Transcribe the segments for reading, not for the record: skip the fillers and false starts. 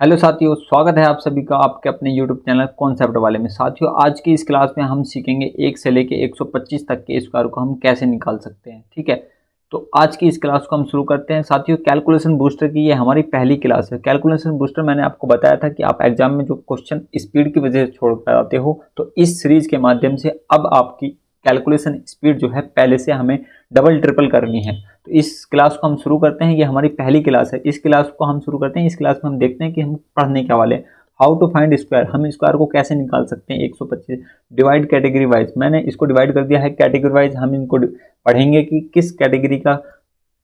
Hello साथियों, स्वागत है आप सभी का आपके अपने यूट्यूब चैनल कॉन्सेप्ट वाले में। साथियों, आज की इस क्लास में हम सीखेंगे 1 से लेके 125 तक के स्क्वायर को हम कैसे निकाल सकते हैं। ठीक है, तो आज की इस क्लास को हम शुरू करते हैं। साथियों, कैलकुलेशन बूस्टर की ये हमारी पहली क्लास है। कैलकुलेशन बूस्टर मैंने आपको बताया था कि आप एग्जाम में जो क्वेश्चन स्पीड की वजह से छोड़ कर आते हो, तो इस सीरीज के माध्यम से अब आपकी कैलकुलेशन स्पीड जो है पहले से हमें डबल ट्रिपल करनी है। तो इस क्लास को हम शुरू करते हैं। ये हमारी पहली क्लास है। इस क्लास को हम शुरू करते हैं। इस क्लास में हम देखते हैं कि हम पढ़ने क्या वाले हैं। हाउ टू फाइंड स्क्वायर, हम स्क्वायर को कैसे निकाल सकते हैं 125। डिवाइड कैटेगरी वाइज, मैंने इसको डिवाइड कर दिया है कैटेगरी वाइज। हम इनको पढ़ेंगे कि किस कैटेगरी का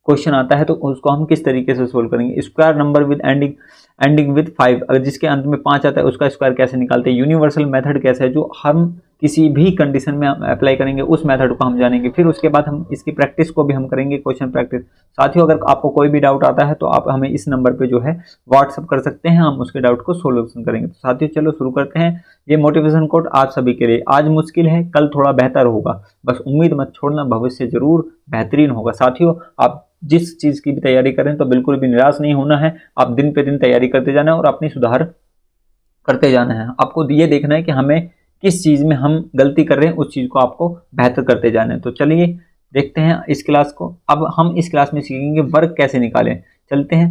क्वेश्चन आता है तो उसको हम किस तरीके से सोल्व करेंगे। Square number with ending with 5, अगर जिसके अंत में 5 आता है उसका स्क्वायर कैसे निकालते हैं। यूनिवर्सल मेथड कैसा है जो हम किसी भी कंडीशन में अप्लाई करेंगे, उस मेथड को हम जानेंगे। फिर उसके बाद हम इसकी प्रैक्टिस को भी हम करेंगे, क्वेश्चन प्रैक्टिस। साथियों, अगर आपको कोई भी डाउट आता है तो आप हमें इस नंबर पे जो है व्हाट्सअप कर सकते हैं, हम उसके डाउट को सोल्यूशन करेंगे। तो साथियों चलो शुरू करते हैं। ये मोटिवेशन कोड आप सभी के लिए, आज मुश्किल है कल थोड़ा बेहतर होगा, बस उम्मीद मत छोड़ना, भविष्य जरूर बेहतरीन होगा। साथियों, आप जिस चीज की भी तैयारी करें तो बिल्कुल भी निराश नहीं होना है। आप दिन पे दिन तैयारी करते जाना है और अपनी सुधार करते जाना है। आपको ये देखना है कि हमें किस चीज में हम गलती कर रहे हैं, उस चीज को आपको बेहतर करते जाना है। तो चलिए देखते हैं इस क्लास को। अब हम इस क्लास में सीखेंगे वर्ग कैसे निकालें। चलते हैं।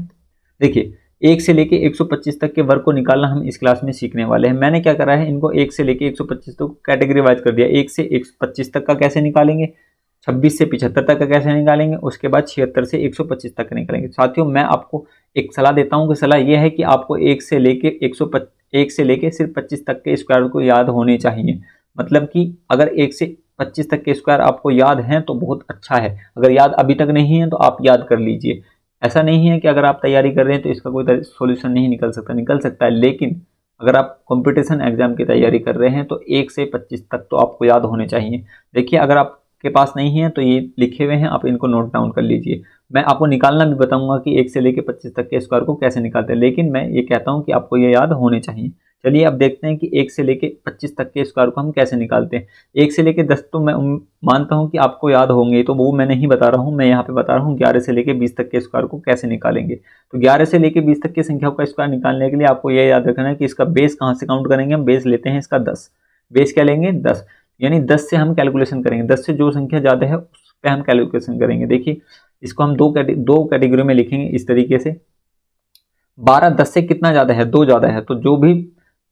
देखिए, 1 से लेके 125 तक के वर्ग को निकालना हम इस क्लास में सीखने वाले हैं। मैंने क्या करा है, इनको 1 से लेके 125 तक कैटेगरी वाइज कर दिया। 1 से 125 तक का कैसे निकालेंगे, 26 से 75 तक का कैसे निकालेंगे, उसके बाद 76 से 125 तक निकालेंगे। साथियों, मैं आपको एक सलाह देता हूं कि सलाह यह है कि आपको 1 से लेके 1 से लेके सिर्फ 25 तक के स्क्वायर को याद होने चाहिए। मतलब कि अगर 1 से 25 तक के स्क्वायर आपको याद हैं तो बहुत अच्छा है। अगर याद अभी तक नहीं है तो आप याद कर लीजिए। ऐसा नहीं है कि अगर आप तैयारी कर रहे हैं तो इसका कोई सोल्यूशन नहीं निकल सकता है। लेकिन अगर आप कंपटीशन एग्जाम की तैयारी कर रहे हैं तो 1 से 25 तक तो आपको याद होने चाहिए। देखिए, अगर आपके पास नहीं है तो ये लिखे हुए हैं, आप इनको नोट डाउन कर लीजिए। मैं आपको निकालना भी बताऊंगा कि 1 से लेके 25 तक के स्क्वायर को कैसे निकालते हैं, लेकिन मैं ये कहता हूं कि आपको ये याद होने चाहिए। चलिए अब देखते हैं कि 1 से लेके 25 तक के स्क्वायर को हम कैसे निकालते हैं। 1 से लेके 10 तो मैं मानता हूं कि आपको याद होंगे, तो वो मैं नहीं बता रहा हूं। मैं यहाँ पे बता रहा हूँ 11 से लेके 20 तक के स्क्वायर को कैसे निकालेंगे। तो 11 से लेके 20 तक की संख्या का स्क्वायर निकालने के लिए आपको ये याद रखना है कि इसका बेस कहाँ से काउंट करेंगे। हम बेस लेते हैं इसका 10। बेस क्या लेंगे, 10। यानी 10 से हम कैलकुलेशन करेंगे। 10 से जो संख्या ज्यादा है उस पर हम कैलकुलेशन करेंगे। देखिए, इसको हम दो कैटेगरी में लिखेंगे इस तरीके से। 12 10 से कितना ज्यादा है, 2 ज्यादा है, तो जो भी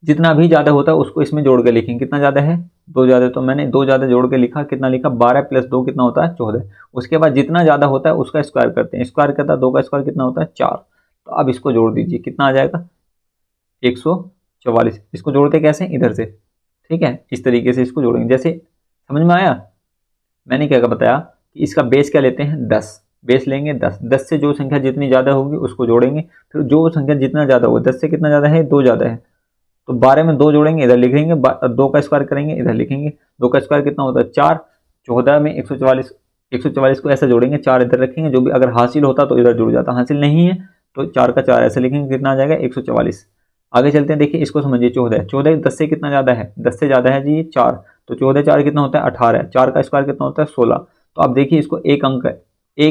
जितना भी ज्यादा होता है उसको इसमें जोड़ के लिखेंगे। कितना ज्यादा है, 2 ज्यादा, तो मैंने 2 ज्यादा जोड़ के लिखा। कितना लिखा, 12 प्लस 2 कितना होता है, 14। उसके बाद जितना ज्यादा होता है उसका स्क्वायर करते हैं। स्क्वायर करता है 2 का स्क्वायर कितना होता है, 4। तो अब इसको जोड़ दीजिए, कितना आ जाएगा, 144। इसको जोड़ते कैसे, इधर से। ठीक है, इस तरीके से इसको जोड़ेंगे। जैसे समझ में आया। मैंने क्या बताया कि इसका बेस क्या लेते हैं, 10। बेस लेंगे 10। 10 से जो संख्या जितनी ज़्यादा होगी उसको जोड़ेंगे। फिर जो संख्या जितना ज़्यादा होगा, 10 से कितना ज़्यादा है, 2 ज़्यादा है, तो 12 में 2 जोड़ेंगे, इधर लिखेंगे। 2 का स्क्वायर करेंगे, इधर लिखेंगे। 2 का स्क्वायर कितना होता है, 4। 14 में 144, 144 को ऐसे जोड़ेंगे, 4 इधर रखेंगे। जो भी अगर हासिल होता तो इधर जुड़ जाता, हासिल नहीं है तो 4 का 4 ऐसे लिखेंगे। कितना आ जाएगा, 144। आगे चलते हैं। देखिए, इसको समझिए। 14 10 से कितना ज़्यादा है, 10 से ज़्यादा है जी 4। तो 14 4 कितना होता है, 18। 4 का स्क्वायर कितना होता है, 16। तो अब देखिए, इसको एक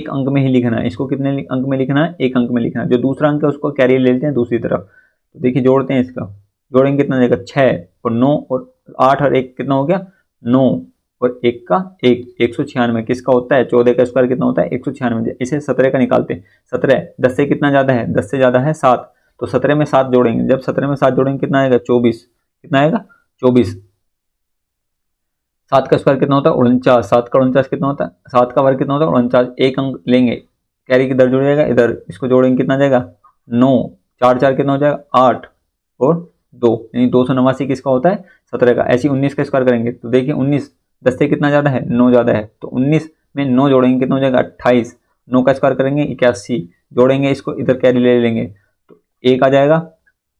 अंक में ही लिखना है। इसको कितने अंक में लिखना है, एक अंक में लिखना है। जो दूसरा अंक है उसको कैरी ले लेते हैं दूसरी तरफ। तो देखिए, जोड़ते हैं इसका। जोड़ेंगे कितना जाएगा, 6 और 9 और 8 और 1 कितना हो गया, 9 और 1 का 1, 196 किसका होता है, 14 का स्क्वायर कितना होता है, 196। इसे 17 का निकालते हैं। 17 10 से कितना ज़्यादा है, 10 से ज़्यादा है 7। तो 17 में 7 जोड़ेंगे। जब 17 में 7 जोड़ेंगे कितना आएगा, 24। कितना आएगा, 24। 7 का स्क्वायर कितना होता है, 49। 7 का 49 कितना होता है, 7 का वर्ग कितना होता है, 49। एक अंक लेंगे, कैरी किधर जुड़ जाएगा, इधर। इसको जोड़ेंगे कितना जाएगा, 9। 4 4 कितना हो जाएगा, 8 और 2, यानी 289 किसका होता है, 17 का। ऐसे 19 का स्क्वायर करेंगे तो देखिए 19 10 से कितना ज़्यादा है, 9 ज़्यादा है। तो 19 में 9 जोड़ेंगे कितना हो जाएगा, 28। 9 का स्क्वायर करेंगे 81। जोड़ेंगे इसको, इधर कैरी ले लेंगे तो 1 आ जाएगा।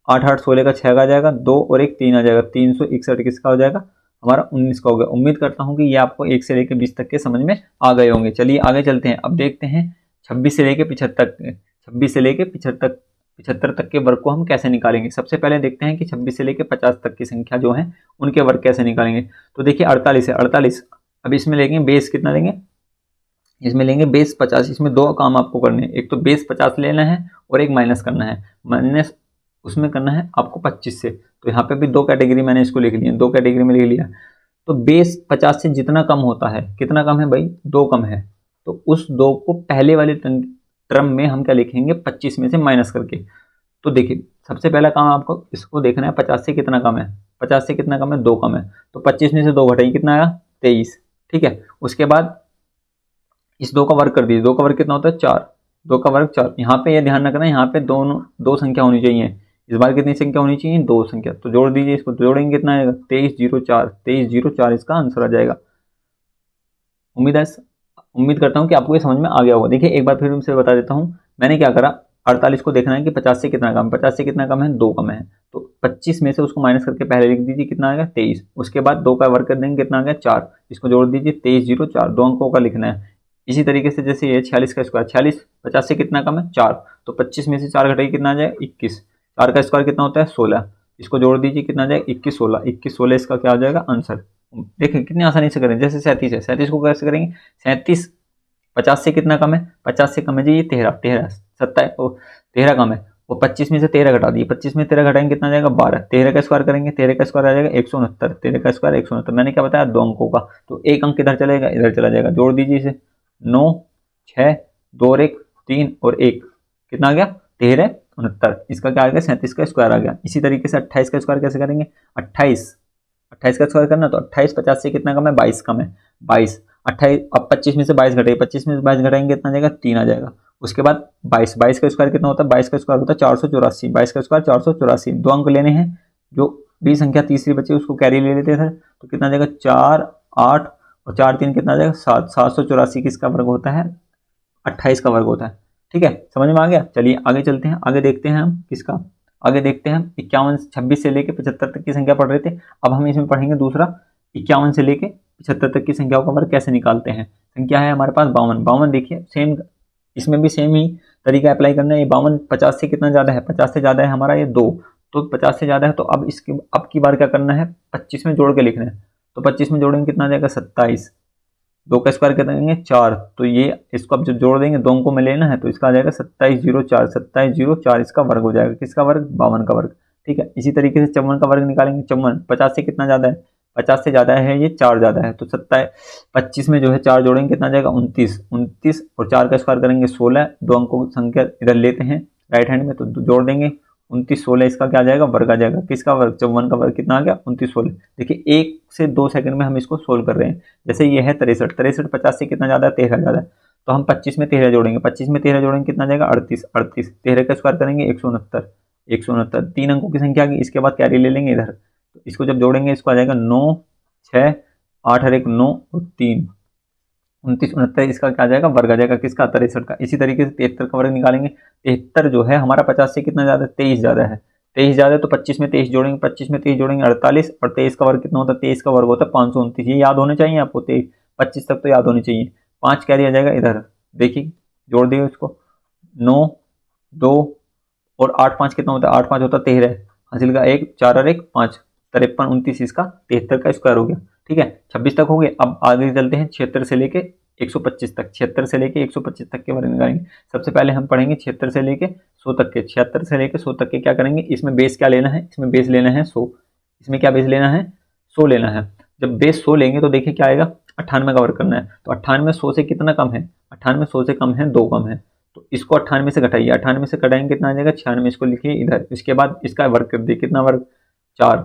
8 8 16 का 6 का आ जाएगा, 2 और 1 3 आ जाएगा। 361 किसका हो जाएगा, हमारा 19 का हो गया। उम्मीद करता हूं कि ये आपको 1 से लेकर 20 तक के समझ में आ गए होंगे। चलिए आगे चलते हैं। अब देखते हैं 26 से लेकर 75 तक के वर्ग को हम कैसे निकालेंगे। सबसे पहले देखते हैं कि 26 से लेकर 50 तक की संख्या जो है उनके वर्ग कैसे निकालेंगे। तो देखिए 48 है, 48। अब इसमें लेंगे बेस कितना लेंगे, इसमें लेंगे बेस 50। इसमें दो काम आपको करने हैं, एक तो बेस 50 लेना है और एक माइनस करना है। उसमें करना है आपको 25 से। तो यहाँ पे भी दो कैटेगरी मैंने इसको लिख लिया, दो कैटेगरी में लिख लिया। तो बेस 50 से जितना कम होता है, कितना कम है भाई, 2 कम है, तो उस 2 को पहले वाले टर्म में हम क्या लिखेंगे, 25 में से माइनस करके। तो देखिए सबसे पहला काम आपको इसको देखना है, 50 से कितना कम है, 50 से कितना कम है, 2 कम है, तो 25 में से 2 घटाइए, कितना आया, 23। ठीक है, उसके बाद इस 2 का वर्ग कर दीजिए, 2 का वर्ग कितना होता है, 4, 2 का वर्ग 4। यहाँ पे ये ध्यान रखना है, यहाँ पे दोनों दो संख्या होनी चाहिए, इस बार कितनी संख्या होनी चाहिए, 2 संख्या। तो जोड़ दीजिए, इसको जोड़ेंगे कितना आएगा, 2304, 2304 इसका आंसर आ जाएगा। उम्मीद करता हूँ कि आपको ये समझ में आ गया होगा। देखिए एक बार फिर से बता देता हूँ, मैंने क्या करा, 48 को देखना है कि 50 से कितना कम, 50 से कितना कम है, 2 कम है, तो 25 में से उसको माइनस करके पहले लिख दीजिए, कितना आएगा, 23। उसके बाद 2 का वर्ग कर देंगे, कितना आ गया, 4, इसको जोड़ दीजिए, 2304, 2 अंकों का लिखना है। इसी तरीके से जैसे ये 46 का स्क्वायर, 46 50 से कितना कम है, 4, तो 25 में से 4 घटाइए, कितना आ जाएगा, 21, 4 का स्क्वायर कितना होता है, 16, इसको जोड़ दीजिए, कितना आ जाएगा, 21 16, 21 16 इसका क्या आ जाएगा आंसर। देखिए कितनी आसानी से करें, जैसे 37 है, 37 को कैसे करेंगे, 37 50 से कितना कम है, 50 से कम है जी ये 13, 13 कम है, वो 25 में से 13 घटा दिए, 25 में 13 घटाएंगे कितना जाएगा, 12, 13 का स्क्वायर करेंगे, 13 का स्क्वायर आ जाएगा 169, 13 का स्क्वायर 169, मैंने क्या बताया, 2 अंकों का, तो एक अंक इधर चलेगा, इधर चला जाएगा, जोड़ दीजिए इसे, 9 6 2 और 1 3 और 1 कितना आ गया, 13 69, इसका क्या आ गया, 37 का स्क्वायर आ गया। इसी तरीके से 28 का स्क्वायर कैसे करेंगे, 28 का स्क्वायर करना, तो 28 50 से कितना कम है, 22 कम है, 22 28, अब 25 में से 22 घटाइए, 25 में से 22 घटाएंगे कितना जाएगा, 3 आ जाएगा। उसके बाद 22 का स्क्वायर कितना होता है, 22 का स्क्वायर होता है 484, 22 का स्क्वायर 484, 2 अंक लेने हैं, जो भी संख्या तीसरी बची उसको कैरी ले लेते थे, तो कितना जाएगा, 4 8 और 4 3 कितना जाएगा, 7, 784 किसका वर्ग होता है, 28 का वर्ग होता है। ठीक है, समझ में आ गया। चलिए आगे चलते हैं, आगे देखते हैं हम किसका, आगे देखते हैं हम 51 26 से लेके 75 तक की संख्या पढ़ रहे थे, अब हम इसमें पढ़ेंगे दूसरा 51 से लेके 75 तक की संख्याओं का वर्ग कैसे निकालते हैं। संख्या है हमारे पास 52, देखिए सेम, इसमें भी सेम ही तरीका अप्लाई करना है। ये 52 50 से कितना ज़्यादा है, 50 से ज़्यादा है हमारा ये 2, तो 50 से ज़्यादा है, तो अब इसकी अब की बार क्या करना है, 25 में जोड़ के लिखना है, तो 25 में जोड़ेंगे कितना आ जाएगा, 27, 2 का स्क्वायर कर देंगे 4, तो ये इसको अब जब जोड़ देंगे 2 अंकों में लेना है, तो इसका आ जाएगा 2704, 2704 इसका वर्ग हो जाएगा, किसका वर्ग, 52 का वर्ग। ठीक है, इसी तरीके से 54 का वर्ग निकालेंगे, 54 50 से कितना ज़्यादा है, 50 से ज़्यादा है, ये 4 ज़्यादा है, तो 25 में जो है 4 जोड़ेंगे कितना जाएगा, 29, 29 और 4 का स्क्वायर करेंगे 16, 2 अंकों की संख्या इधर लेते हैं राइट हैंड में, तो जोड़ देंगे 29 16, इसका क्या आ जाएगा, वर्ग आ जाएगा, किसका वर्ग, 54 का वर्ग कितना आ गया, 29 16। देखिए 1 से 2 सेकंड में हम इसको सोल्व कर रहे हैं। जैसे ये है 63, 50 से कितना ज़्यादा है, 13 ज़्यादा है, तो हम 25 में 13 जोड़ेंगे, 25 में 13 जोड़ेंगे कितना जाएगा, 38, 13 का स्क्वायर करेंगे 169, 3 अंकों की संख्या आ गई, इसके बाद कैरी ले लेंगे इधर, तो इसको जब जोड़ेंगे इसको आ जाएगा 9 6 8 और 1 9 और 3 29 69, इसका क्या आ जाएगा, वर्ग आ जाएगा, किसका, 63 का। इसी तरीके से 73 का वर्ग निकालेंगे, 73 जो है हमारा 50 से कितना ज़्यादा है, 23 ज़्यादा है, 23 ज़्यादा है, तो 25 में 23 जोड़ेंगे, 25 में 23 जोड़ेंगे 48, और 23 का वर्ग कितना होता है, 23 का वर्ग होता है 529, ये याद होने चाहिए आपको, 25 तक तो याद होनी चाहिए। 5 कैरी आ जाएगा इधर, देखिए जोड़ दिए उसको, 9 2 और 8 5 कितना होता है, 8 5 होता है 13, हासिल का 1 4 और 1 5, 53 29 इसका 73 का स्क्वायर हो गया। ठीक है, 26 तक हो गए। अब आगे चलते हैं 76 से लेके 125 तक, 76 से लेके 125 तक के बारे में निकालेंगे। सबसे पहले हम पढ़ेंगे 76 से लेके 100 तक के, 76 से लेके 100 तक के क्या करेंगे, इसमें बेस क्या लेना है, इसमें बेस लेना है 100, इसमें क्या बेस लेना है, 100 लेना है। जब बेस 100 लेंगे तो देखिए क्या आएगा, 98 का वर्ग करना है, तो 98 100 से कितना कम है, 98 100 से कम है, 2 कम है, तो इसको 98 से घटाइए, 98 से घटाएंगे कितना आ जाएगा, 96, इसको लिखिए इधर, इसके बाद इसका वर्ग कर दिए, कितना वर्ग, 4,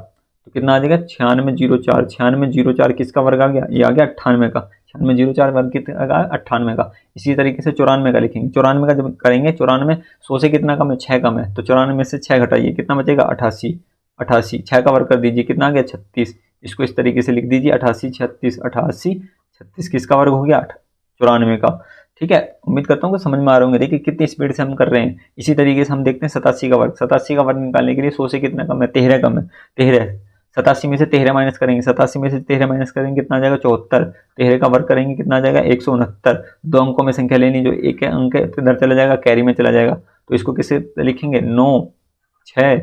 तो कितना आ जाएगा 9604, 9604 किसका वर्ग आ गया, ये आ गया 98 का, 9604 वर्ग कितना आ 98 का। इसी तरीके से 94 का लिखेंगे, 94 का जब करेंगे, 94 100 से कितना कम है, 6 कम है, तो 94 में से 6 घटाइए, कितना बचेगा 88, 88 6 का वर्ग कर दीजिए, कितना आ गया 36, इसको इस तरीके से लिख दीजिए 88 36, 88 36 किसका वर्ग हो गया, 94 का। ठीक है, उम्मीद करता हूँ कि समझ में आ रहे होंगे। देखिए कितनी स्पीड से हम कर रहे हैं। इसी तरीके से हम देखते हैं 87 का वर्ग, 87 का वर्ग निकालने के लिए 100 से कितना कम है, 13 कम है, 13, 87 में से 13 माइनस करेंगे, 87 में से 13 माइनस करेंगे कितना आ जाएगा 74, 13 का वर्ग करेंगे कितना आ जाएगा 169, 2 अंकों में संख्या लेनी, जो एक अंक है तो इधर चला जाएगा, कैरी में चला जाएगा, तो इसको किसे लिखेंगे, 9 6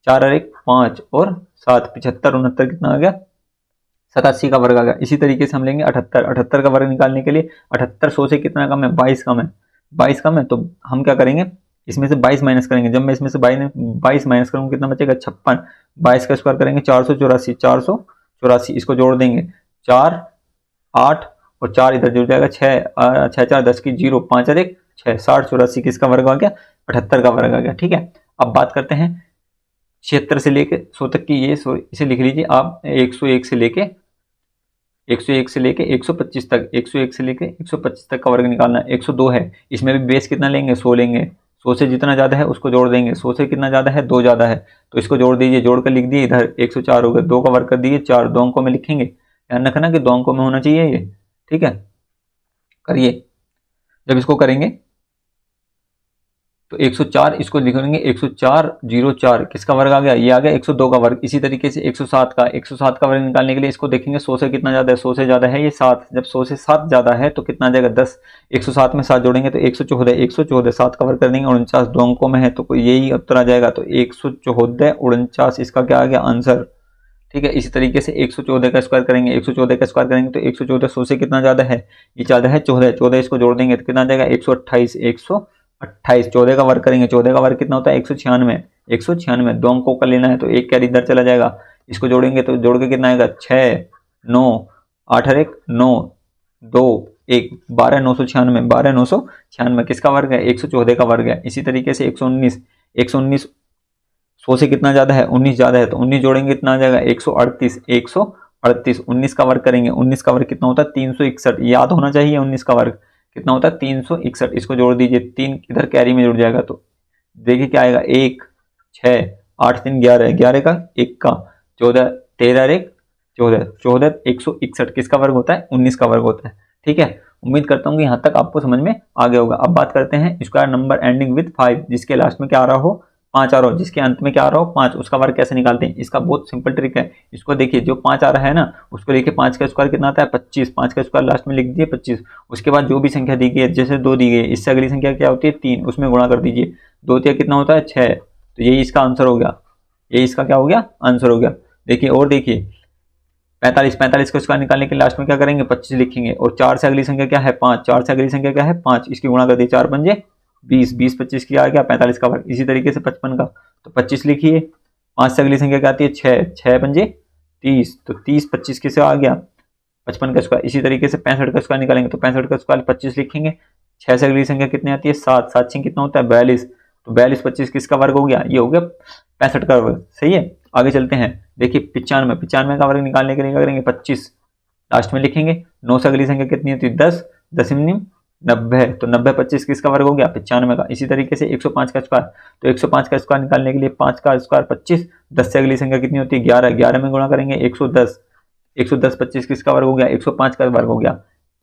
4 और 1 5 और 7 75 69 कितना आ गया, 87 का वर्ग आ गया। इसी तरीके से हम लेंगे 78, 78 का वर्ग निकालने के लिए 78 100 से कितना कम है, 22 कम है, 22 कम है, तो हम क्या करेंगे, इसमें से 22 माइनस करेंगे, जब मैं इसमें से 22 माइनस करूँगा कितना बचेगा 56। 22 का स्क्वायर करेंगे 484, 484 इसको जोड़ देंगे 4 8 और 4 इधर जुड़ जाएगा 6 6 4 10 की 0 5 और 1 6 60 84 किसका वर्ग आ गया 78 का वर्ग आ गया। ठीक है, अब बात करते हैं 76 से लेके 100 तक की, ये इसे लिख लीजिए आप 101 से लेके 125 तक, 101 से लेके 125 तक का वर्ग निकालना है। 102 है, इसमें भी बेस कितना लेंगे 100 लेंगे, 100 से जितना ज़्यादा है उसको जोड़ देंगे, 100 से कितना ज़्यादा है 2 ज़्यादा है तो इसको जोड़ दीजिए, जोड़ कर लिख दिए इधर 104 हो गया, 2 का वर्ग कर दिए 4, 2 अंकों में लिखेंगे, ध्यान रखना कि 2 अंकों में होना चाहिए ये। ठीक है, करिए, जब इसको करेंगे तो 104 इसको लिखेंगे 104 किसका वर्ग आ गया, ये आ गया 102 का वर्ग। इसी तरीके से 107 का वर्ग निकालने के लिए इसको देखेंगे 100 से कितना ज़्यादा है, 100 से ज़्यादा है ये 7, जब 100 से 7 ज़्यादा है तो कितना आ जाएगा 10, 107 में 7 जोड़ेंगे तो 114 7 का वर्ग कर देंगे 49, 2 अंकों में है तो यही उत्तर आ जाएगा, तो 114 49 इसका क्या आ गया आंसर। ठीक है, इसी तरीके से 114 का स्क्वायर करेंगे, 114 का स्क्वायर करेंगे तो 114 100 से कितना ज़्यादा है, ये ज़्यादा है 14 इसको जोड़ देंगे तो कितना आ जाएगा 128 14 का वर्ग करेंगे, 14 का वर्ग कितना होता है 196 2 अंकों का लेना है तो एक कैरी इधर चला जाएगा, इसको जोड़ेंगे तो जोड़ के कितना आएगा 6 9 8 और 1 9 2 1 12 996 किसका वर्ग है 114 का वर्ग है। इसी तरीके से 119 100 से कितना ज़्यादा है 19 ज़्यादा है तो 19 जोड़ेंगे कितना आ जाएगा 138 19 का वर्ग करेंगे, 19 का वर्ग कितना होता है 361, याद होना चाहिए 19 का वर्ग कितना होता है 361, इसको जोड़ दीजिए 3 इधर कैरी में जुड़ जाएगा तो देखिए क्या आएगा 1 6 8 3 11 11 का 1 का 14 13 1 14 161 किसका वर्ग होता है 19 का वर्ग होता है। ठीक है, उम्मीद करता हूँ कि यहाँ तक आपको समझ में आ गया होगा। अब बात करते हैं स्क्वायर नंबर एंडिंग विद 5 जिसके लास्ट में क्या आ रहा हो 5 आ रहा हो, जिसके अंत में क्या आ रहा हो 5, उसका वर्ग कैसे निकालते हैं, इसका बहुत सिंपल ट्रिक है। इसको देखिए जो 5 आ रहा है ना उसको देखिए 5 का स्क्वायर कितना आता है 25, 5 का स्क्वायर लास्ट में लिख दीजिए 25, उसके बाद जो भी संख्या दी गई है जैसे 2 दी गई है इससे अगली संख्या क्या होती है 3, उसमें गुणा कर दीजिए 2 3 कितना होता है 6, तो यही इसका आंसर हो गया, ये इसका क्या हो गया आंसर हो गया। देखिए और देखिए 45 का स्क्वायर निकालने के लास्ट में क्या करेंगे 25 लिखेंगे और 4 से अगली संख्या क्या है 5, 4 से अगली संख्या क्या है 5, इसकी गुणा कर दी 4 पंजे 20 20 25 की आ गया 45 का वर्ग। इसी तरीके से 55 का तो 25 लिखिए, 5 से अगली संख्या क्या आती है 6 6 पंजे 30 तो 30 25 किसे आ गया 55 का स्क्वायर। इसी तरीके से 65 का स्क्वायर निकालेंगे तो 65 का स्क्वायर 25 लिखेंगे, 6 से अगली संख्या कितनी आती है 7 7 6 कितना होता है 42, तो 42 25 किसका वर्ग हो गया, ये हो गया 65 का वर्ग। सही है, आगे चलते हैं। देखिए 95 का वर्ग निकालने के लिए क्या करेंगे 25 लास्ट में लिखेंगे, 9 से अगली संख्या कितनी होती है 10 10 90, तो 90 25 किसका वर्ग हो गया 95 का। इसी तरीके से 105 का स्क्वायर, तो 105 का स्क्वायर निकालने के लिए 5 का स्क्वायर 25, 10 से अगली संख्या कितनी होती है 11 11 में गुणा करेंगे 110 25 किसका वर्ग हो गया 105 का वर्ग हो गया।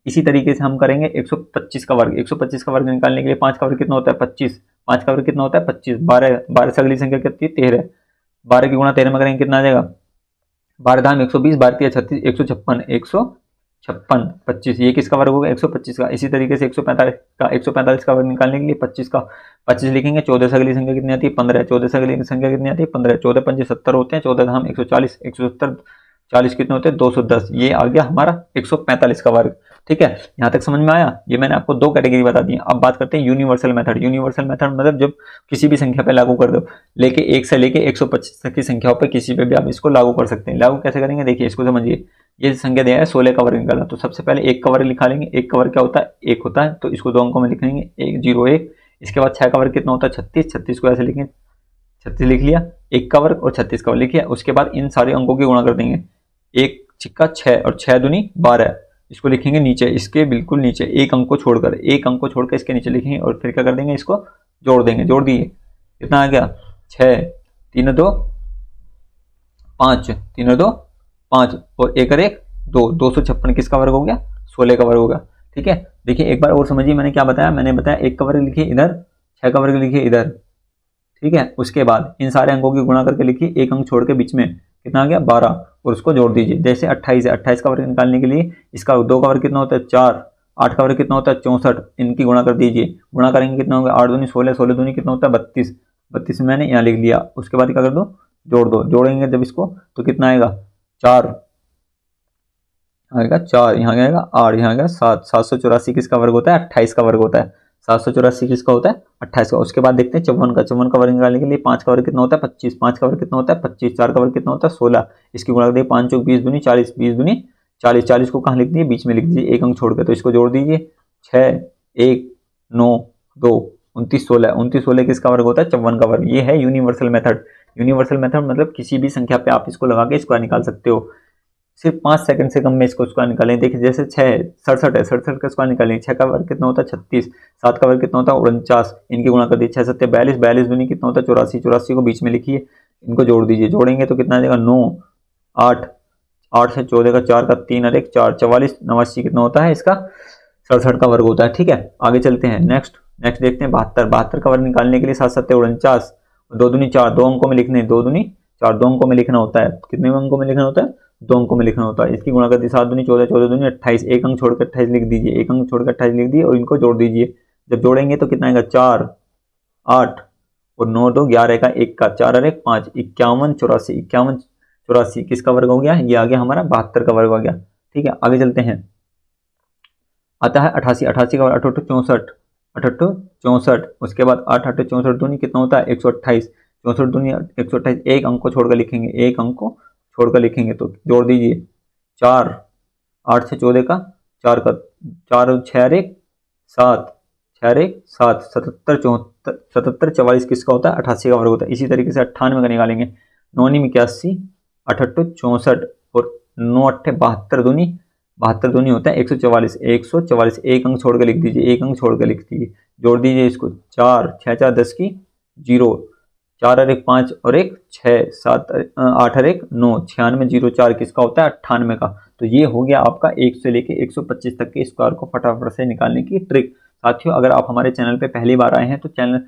इसी तरीके से हम करेंगे 125 का वर्ग, 125 का वर्ग निकालने के लिए 5 का वर्ग कितना होता है 25, 5 का वर्ग कितना होता है 25, 12 से अगली संख्या कितनी 13, 12 की गुणा 13 में करेंगे कितना आ जाएगा 12 धाम 120 12 36 156 25, ये किसका वर्ग होगा 125 का। इसी तरीके से 145 का वर्ग निकालने के लिए 25 लिखेंगे, 14 से अगली संख्या कितनी आती है 15, 14 से अगली संख्या कितनी आती है 15, 14 पंजे 70 होते हैं, 14 धाम 140 170 40 कितने होते हैं 210, ये आ गया हमारा 145 का वर्ग। ठीक है, यहाँ तक समझ में आया। ये मैंने आपको 2 कैटेगरी बता दी। अब बात करते हैं यूनिवर्सल मेथड। यूनिवर्सल मेथड मतलब जब किसी भी संख्या पे लागू कर दो, लेके 1 से लेके 125 तक की संख्याओं पे किसी पे भी आप इसको लागू कर सकते हैं। लागू कैसे करेंगे देखिए, इसको समझिए। ये संख्या दिया है 16 का वर्ग निकालना, तो सबसे पहले 1 का वर्ग लिखा लेंगे। 1 का वर्ग क्या होता है 1 होता है, तो इसको 2 अंकों में लिख लेंगे 1 0 1। इसके बाद 6 का वर्ग कितना होता है 36, 36 को ऐसे लिखेंगे 36 लिख लिया, 1 का वर्ग और 36 का वर्ग लिख लिया। उसके बाद इन सारे अंकों की गुणा कर देंगे, 1 छिक्का 6 और 6 दूनी 12, इसको लिखेंगे नीचे, इसके बिल्कुल नीचे एक अंक को छोड़कर इसके नीचे लिखेंगे और फिर क्या कर देंगे इसको जोड़ देंगे। जोड़ दिए कितना आ गया 6 3 2 5 3 2 5 और 1 और 1 2, 256 किसका वर्ग हो गया 16 का वर्ग होगा। ठीक है, देखिए एक बार और समझिए मैंने क्या बताया। मैंने बताया 1 का वर्ग लिखिए इधर, 6 का वर्ग लिखिए इधर। ठीक है, उसके बाद इन सारे अंकों की गुणा करके लिखिए, एक अंक छोड़ के बीच में कितना आ गया 12 और उसको जोड़ दीजिए। जैसे 28 है, 28 का वर्ग निकालने के लिए इसका 2 का वर्ग कितना होता है 4, 8 का वर्ग कितना होता है 64, इनकी गुणा कर दीजिए। गुणा करेंगे कितना होगा 8 दूनी 16, 16 दूनी कितना होता है 32, 32 मैंने यहाँ लिख लिया। उसके बाद क्या कर दो जोड़ दो, जोड़ेंगे जब इसको तो कितना आएगा 4 आएगा 4, यहाँ आएगा 8, यहाँ आएगा 7, 784 किसका वर्ग होता है 28 का वर्ग होता है। 784 किसका होता है 28 का। उसके बाद देखते हैं 54 का। 54 का वर्ग निकालने के लिए 5 का वर्ग कितना होता है 25, 5 का वर्ग कितना होता है 25, 4 का वर्ग कितना होता है 16, इसकी गुणा कर दिए 5 चौक 20 दूनी 40, 20 दूनी 40, 40 को कहाँ लिख दिए बीच में लिख दीजिए एक अंक छोड़ के, तो इसको जोड़ दीजिए 6 1 9 2 29 16, 29 16 किसका वर्ग होता है 54 का वर्ग। ये है यूनिवर्सल मेथड। यूनिवर्सल मेथड मतलब किसी भी संख्या पे आप इसको लगा के स्क्वायर निकाल सकते हो। सिर्फ 5 सेकंड से कम में इसको स्क्वायर निकालें। देखिए जैसे 6 67 है, 67 का स्क्वायर निकालें। 6 का वर्ग कितना होता है 36, 7 का वर्ग कितना होता है 49, इनकी गुणा कर दीजिए 6 7 42, 42 दूनी कितना होता है 84, 84 को बीच में लिखिए, इनको जोड़ दीजिए, जोड़ेंगे तो कितना आ जाएगा 9 8, 8 से 14 का 4 का 3 और 1 4, 44 89 कितना होता है इसका 67 का वर्ग होता है। ठीक है, आगे चलते हैं। नेक्स्ट देखते हैं 72। 72 का वर्ग निकालने के लिए 7 7 49, 2 दूनी 4, 2 अंकों में लिखने, 2 दूनी 4, 2 अंकों में लिखना होता है। कितने अंकों में लिखना होता है 2 अंकों में लिखना होता है। इसकी गुणा कर दी 7 दूनी 14, 14 दूनी 28, एक अंक छोड़कर 28 लिख दीजिए, एक अंक छोड़कर 28 लिख दिए और इनको जोड़ दीजिए। जब जोड़ेंगे तो कितना आएगा 4 8 और 9 2 11 का 1 का 4 और 1 5, 51 84, 51 84 किसका वर्ग हो गया, ये आ गया हमारा 72 का वर्ग हो गया। ठीक है, आगे चलते हैं। आता है 88, 88 का वर्ग 88 64, 88 64, उसके बाद 8 8 64 दूनी कितना होता है 128, 64 दूनी 128, एक अंक को छोड़कर लिखेंगे, एक अंक को छोड़कर लिखेंगे तो जोड़ दीजिए 4 8 से 14 का 4 का 4 और 6 और 1 7, 6 और 1 7, 77 74, 77 44 किसका होता है 88 का वर्ग होता है। इसी तरीके से 98 का निकालेंगे, 9 9 81, 8 8 64 और 9 8 72 दूनी 72 दूनी होता है 144, 144 एक अंक छोड़ के लिख दीजिए, एक अंक छोड़ के लिख दीजिए, जोड़ दीजिए इसको 4 6 4 10 की 0, 4 और 1 5 और 1 6 7 8 और 1 9, 96 0 4 किसका होता है 98 का। तो ये हो गया आपका 1 से लेके 125 तक के स्क्वायर को फटाफट से निकालने की ट्रिक। साथियों अगर आप हमारे चैनल पे पहली बार आए हैं तो चैनल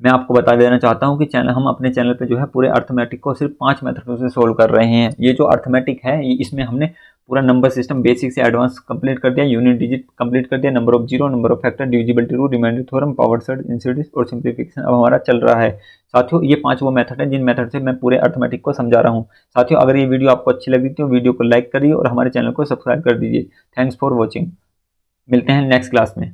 मैं आपको बता देना चाहता हूं कि हम अपने चैनल पे जो है पूरे अर्थमेटिक को सिर्फ 5 मेथडों से सोल्व कर रहे हैं। ये जो अर्थमेटिक है इसमें हमने पूरा नंबर सिस्टम बेसिक से एडवांस कंप्लीट कर दिया, यूनिट डिजिट कंप्लीट कर दिया, number of zero, number of factor, divisibility rule, remainder theorem, power set, incidence और सिंप्लीफिकेशन अब हमारा चल रहा है। साथियों ये 5 वो मेथड है जिन मेथड से मैं पूरे अर्थमेटिक को समझा रहा हूँ। साथियों अगर ये वीडियो आपको अच्छी लगी तो वीडियो को लाइक करिए और हमारे चैनल को सब्सक्राइब कर दीजिए। Thanks for watching. मिलते हैं नेक्स्ट क्लास में।